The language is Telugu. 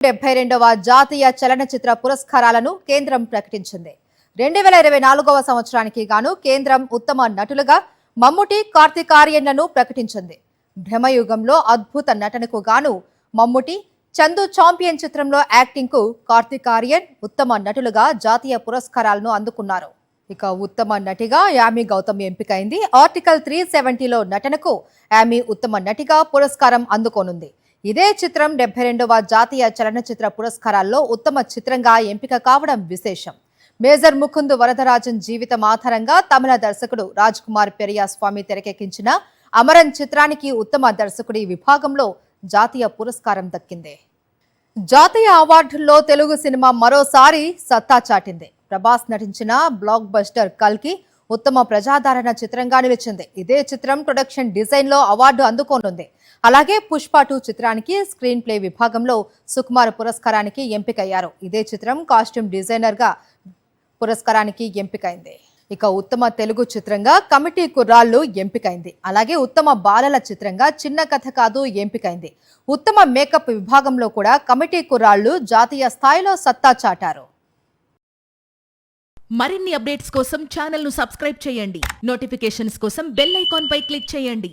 72వ జాతీయ చలనచిత్ర పురస్కారాలను కేంద్రం ప్రకటించింది. 2024వ సంవత్సరానికి గాను కేంద్రం ఉత్తమ నటులుగా మమ్ముటి, కార్తీక్ ఆర్యన్లను ప్రకటించింది. భ్రమయుగంలో అద్భుత నటనకు గాను మమ్ముటి, చందు చాంపియన్ చిత్రంలో యాక్టింగ్ కు కార్తీక్ ఆర్యన్ ఉత్తమ నటులుగా జాతీయ పురస్కారాలను అందుకున్నారు. ఇక ఉత్తమ నటిగా యామి గౌతమ్ ఎంపికైంది. ఆర్టికల్ 370లో నటనకు యామి ఉత్తమ నటిగా పురస్కారం అందుకోనుంది. ఇదే చిత్రం 72వ జాతీయ చలనచిత్ర పురస్కారాల్లో ఉత్తమ చిత్రంగా ఎంపిక కావడం విశేషం. మేజర్ ముకుంద్ వరదరాజన్ జీవితం ఆధారంగా తమిళ దర్శకుడు రాజ్ కుమార్ పెరియస్వామి తెరకెక్కించిన అమరన్ చిత్రానికి ఉత్తమ దర్శకుడి విభాగంలో జాతీయ పురస్కారం దక్కింది. జాతీయ అవార్డుల్లో తెలుగు సినిమా మరోసారి సత్తా చాటింది. ప్రభాస్ నటించిన బ్లాక్ బస్టర్ కల్కి ఉత్తమ ప్రజాదరణ చిత్రంగా నిలిచింది. ఇదే చిత్రం ప్రొడక్షన్ డిజైన్ లో అవార్డు అందుకోనుంది. అలాగే పుష్ప 2 చిత్రానికి స్క్రీన్ ప్లే విభాగంలో సుకుమార్ పురస్కారానికి ఎంపికయ్యారు. ఇదే చిత్రం కాస్ట్యూమ్ డిజైనర్ గా పురస్కారానికి ఎంపికైంది. ఇక ఉత్తమ తెలుగు చిత్రంగా కమిటీ కుర్రాళ్ళు ఎంపికైంది. అలాగే ఉత్తమ బాలల చిత్రంగా చిన్న కథ కాదు ఎంపికైంది. ఉత్తమ మేకప్ విభాగంలో కూడా కమిటీ కుర్రాళ్ళు జాతీయ స్థాయిలో సత్తా చాటారు. మరిన్ని అప్డేట్స్ కోసం ఛానల్ ను సబ్స్క్రైబ్ చేయండి. నోటిఫికేషన్స్ కోసం బెల్ ఐకాన్ పై క్లిక్ చేయండి.